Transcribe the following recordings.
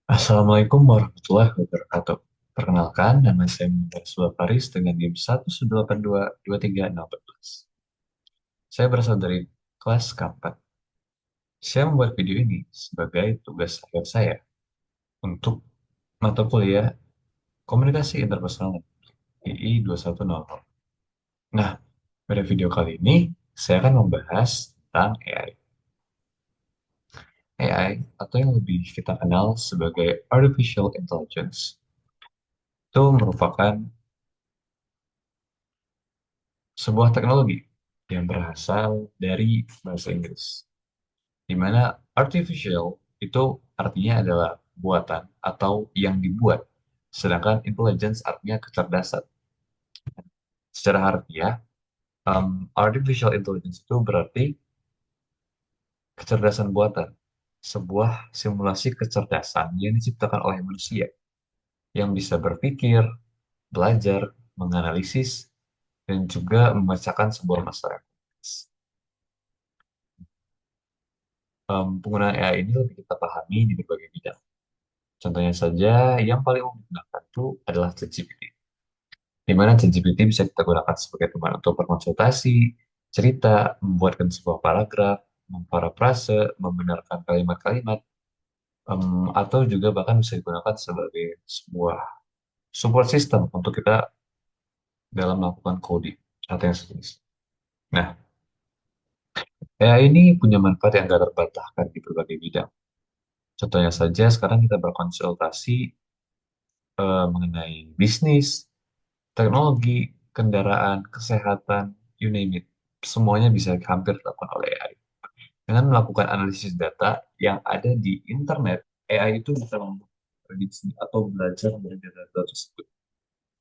Assalamualaikum warahmatullahi wabarakatuh. Perkenalkan, nama saya Muhammad Faris dengan NIM 118223614. Saya berasal dari kelas keempat. Saya membuat video ini sebagai tugas akhir saya untuk mata kuliah Komunikasi Interpersonal II 2100. Nah, pada video kali ini, saya akan membahas tentang AI. AI, atau yang lebih kita kenal sebagai Artificial Intelligence, itu merupakan sebuah teknologi yang berasal dari bahasa Inggris, di mana artificial itu artinya adalah buatan atau yang dibuat, sedangkan intelligence artinya kecerdasan. Secara harfiah, artificial intelligence itu berarti kecerdasan buatan, sebuah simulasi kecerdasan yang diciptakan oleh manusia, yang bisa berpikir, belajar, menganalisis, dan juga memecahkan sebuah masalah. Penggunaan AI ini lebih kita pahami di berbagai bidang. Contohnya saja, yang paling umum digunakan itu adalah ChatGPT. Di mana ChatGPT bisa kita gunakan sebagai teman untuk berkonsultasi, cerita, membuatkan sebuah paragraf, memparafrase, membenarkan kalimat-kalimat, atau juga bahkan bisa digunakan sebagai sebuah support system untuk kita dalam melakukan coding atau yang sejenis. Nah, AI ini punya manfaat yang gak terbantahkan di berbagai bidang. Contohnya saja, sekarang kita berkonsultasi mengenai bisnis, teknologi, kendaraan, kesehatan, you name it. Semuanya bisa hampir dilakukan oleh AI. Dengan melakukan analisis data yang ada di internet, AI itu bisa memprediksi atau belajar dari data-data tersebut.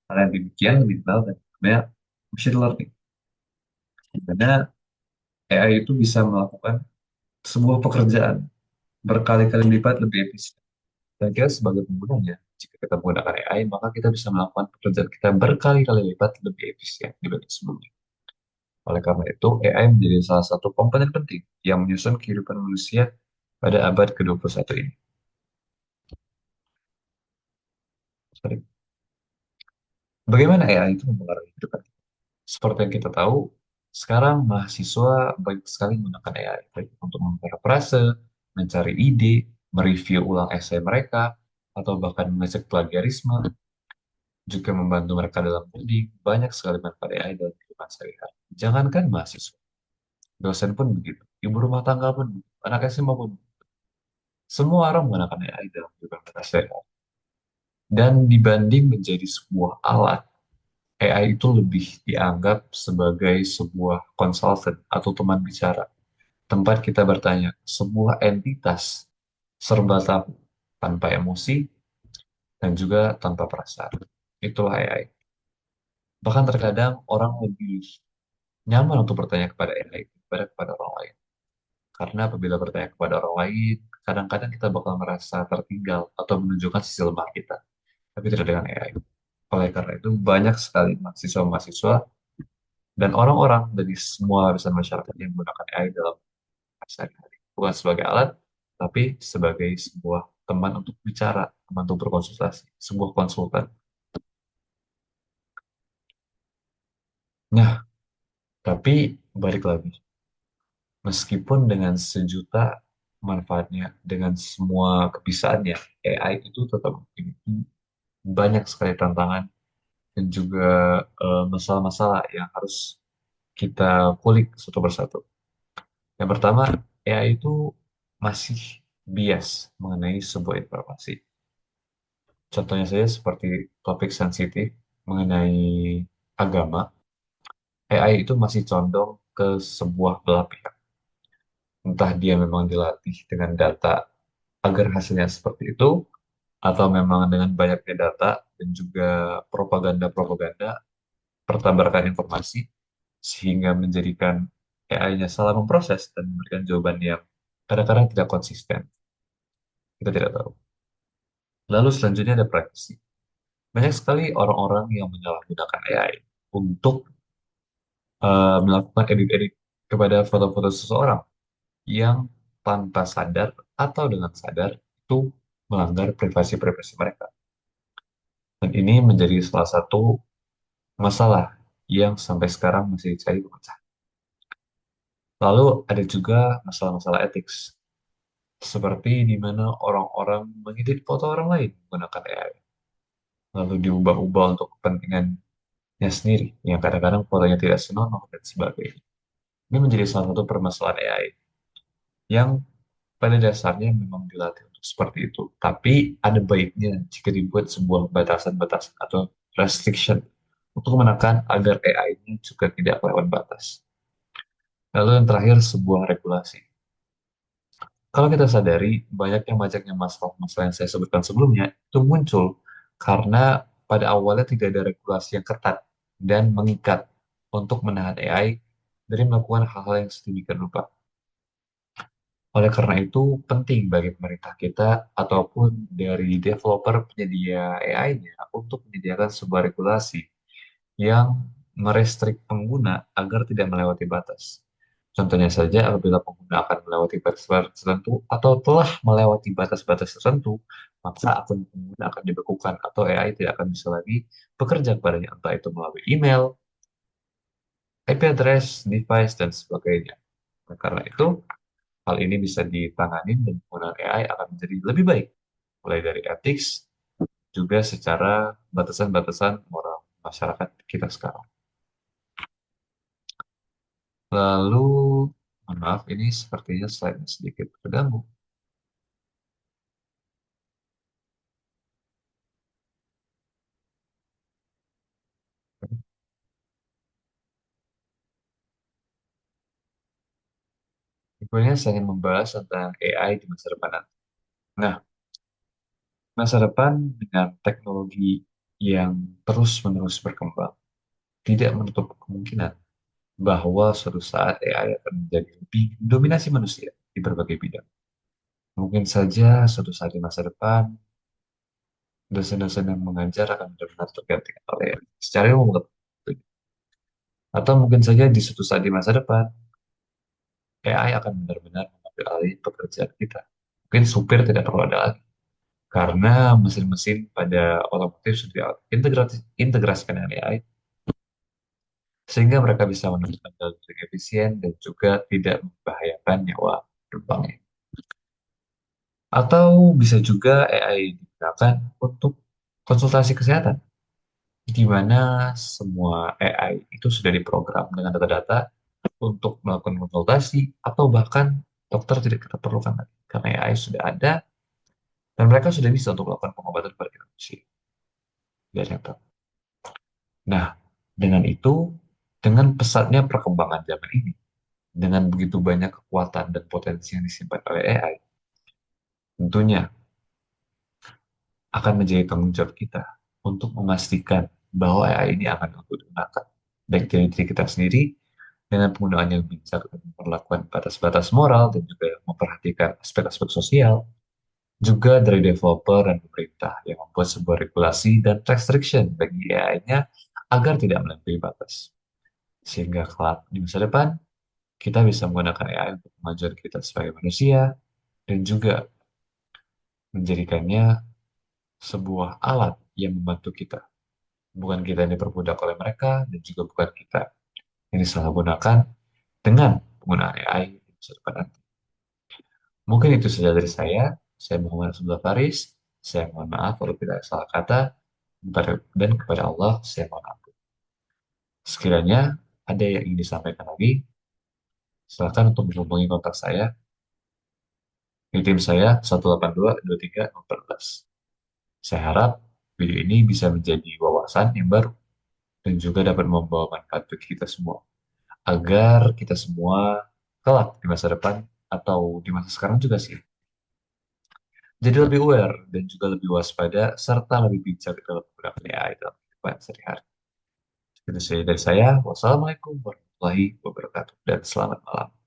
Hal yang demikian lebih dikenal dengan namanya machine learning. Di mana AI itu bisa melakukan sebuah pekerjaan berkali-kali lipat lebih efisien. Dan kita sebagai penggunanya, jika kita menggunakan AI, maka kita bisa melakukan pekerjaan kita berkali-kali lipat lebih efisien dibanding sebelumnya. Oleh karena itu, AI menjadi salah satu komponen penting yang menyusun kehidupan manusia pada abad ke-21 ini. Sorry. Bagaimana AI itu mempengaruhi kehidupan kita? Seperti yang kita tahu, sekarang mahasiswa banyak sekali menggunakan AI baik untuk memparafrase, mencari ide, mereview ulang esai mereka, atau bahkan mengecek plagiarisme, juga membantu mereka dalam coding. Banyak sekali manfaat AI dalam kehidupan sehari-hari. Jangankan mahasiswa, dosen pun begitu, ibu rumah tangga pun begitu, anak SMA pun begitu. Semua orang menggunakan AI dalam kehidupan mereka sehari-hari. Dan dibanding menjadi sebuah alat, AI itu lebih dianggap sebagai sebuah konsultan atau teman bicara. Tempat kita bertanya, sebuah entitas serba tahu, tanpa emosi, dan juga tanpa perasaan. Itulah AI. Bahkan terkadang orang lebih nyaman untuk bertanya kepada AI daripada kepada orang lain. Karena apabila bertanya kepada orang lain, kadang-kadang kita bakal merasa tertinggal atau menunjukkan sisi lemah kita. Tapi tidak dengan AI. Oleh karena itu, banyak sekali mahasiswa-mahasiswa dan orang-orang dari semua lapisan masyarakat yang menggunakan AI dalam sehari-hari. Bukan sebagai alat, tapi sebagai sebuah teman untuk bicara, teman untuk berkonsultasi, sebuah konsultan. Nah, tapi balik lagi, meskipun dengan sejuta manfaatnya, dengan semua kebisaannya, AI itu tetap memiliki banyak sekali tantangan dan juga masalah-masalah yang harus kita kulik satu persatu. Yang pertama, AI itu masih bias mengenai sebuah informasi. Contohnya saja seperti topik sensitif mengenai agama, AI itu masih condong ke sebuah belah pihak. Entah dia memang dilatih dengan data agar hasilnya seperti itu, atau memang dengan banyaknya data dan juga propaganda-propaganda pertabarkan informasi, sehingga menjadikan AI-nya salah memproses dan memberikan jawaban yang kadang-kadang tidak konsisten. Kita tidak tahu. Lalu selanjutnya ada privacy. Banyak sekali orang-orang yang menyalahgunakan AI untuk melakukan edit-edit kepada foto-foto seseorang yang tanpa sadar atau dengan sadar itu melanggar privasi-privasi mereka. Dan ini menjadi salah satu masalah yang sampai sekarang masih dicari pemecahan. Lalu ada juga masalah-masalah etik, seperti di mana orang-orang mengedit foto orang lain menggunakan AI, lalu diubah-ubah untuk kepentingannya sendiri, yang kadang-kadang fotonya tidak senonoh dan sebagainya. Ini menjadi salah satu permasalahan AI yang pada dasarnya memang dilatih untuk seperti itu. Tapi ada baiknya jika dibuat sebuah batasan-batasan atau restriction untuk menekan agar AI-nya juga tidak lewat batas. Lalu yang terakhir, sebuah regulasi. Kalau kita sadari, banyaknya masalah-masalah yang saya sebutkan sebelumnya itu muncul karena pada awalnya tidak ada regulasi yang ketat dan mengikat untuk menahan AI dari melakukan hal-hal yang sedemikian rupa. Oleh karena itu, penting bagi pemerintah kita ataupun dari developer penyedia AI-nya untuk menyediakan sebuah regulasi yang merestrik pengguna agar tidak melewati batas. Contohnya saja, apabila pengguna akan melewati batas-batas tertentu atau telah melewati batas-batas tertentu, maka akun pengguna akan dibekukan atau AI tidak akan bisa lagi bekerja kepadanya, entah itu melalui email, IP address, device, dan sebagainya. Nah, karena itu, hal ini bisa ditangani dan penggunaan AI akan menjadi lebih baik, mulai dari etik, juga secara batasan-batasan moral masyarakat kita sekarang. Lalu, mohon maaf, ini sepertinya slide sedikit terganggu. Sebenarnya saya ingin membahas tentang AI di masa depan nanti. Nah, masa depan dengan teknologi yang terus-menerus berkembang tidak menutup kemungkinan bahwa suatu saat AI akan menjadi lebih dominasi manusia di berbagai bidang. Mungkin saja suatu saat di masa depan, dosen-dosen yang mengajar akan benar-benar tergantikan oleh AI. Secara umum, atau mungkin saja di suatu saat di masa depan, AI akan benar-benar mengambil alih pekerjaan kita. Mungkin supir tidak perlu ada lagi. Karena mesin-mesin pada otomotif sudah integrasikan dengan AI, sehingga mereka bisa menemukan jalan yang efisien dan juga tidak membahayakan nyawa penumpangnya. Atau bisa juga AI digunakan untuk konsultasi kesehatan, di mana semua AI itu sudah diprogram dengan data-data untuk melakukan konsultasi, atau bahkan dokter tidak kita perlukan lagi, karena AI sudah ada dan mereka sudah bisa untuk melakukan pengobatan pada manusia. Dan Nah, dengan itu, dengan pesatnya perkembangan zaman ini, dengan begitu banyak kekuatan dan potensi yang disimpan oleh AI, tentunya akan menjadi tanggung jawab kita untuk memastikan bahwa AI ini akan untuk digunakan baik dari diri kita sendiri dengan penggunaan yang bijak dan memperlakukan batas-batas moral dan juga memperhatikan aspek-aspek sosial, juga dari developer dan pemerintah yang membuat sebuah regulasi dan restriction bagi AI-nya agar tidak melampaui batas. Sehingga kelak di masa depan kita bisa menggunakan AI untuk kemajuan kita sebagai manusia dan juga menjadikannya sebuah alat yang membantu kita. Bukan kita yang diperbudak oleh mereka dan juga bukan kita yang disalahgunakan dengan penggunaan AI di masa depan nanti. Mungkin itu saja dari saya. Saya Muhammad Abdullah Faris. Saya mohon maaf kalau tidak salah kata dan kepada Allah saya mohon ampun. Sekiranya ada yang ingin disampaikan lagi, silakan untuk menghubungi kontak saya di tim saya 182 23 14. Saya harap video ini bisa menjadi wawasan yang baru dan juga dapat membawa manfaat bagi kita semua, agar kita semua kelak di masa depan atau di masa sekarang juga sih, jadi lebih aware dan juga lebih waspada serta lebih bijak dalam menggunakan AI dalam kehidupan sehari-hari. Itu saja dari saya. Wassalamualaikum warahmatullahi wabarakatuh dan selamat malam.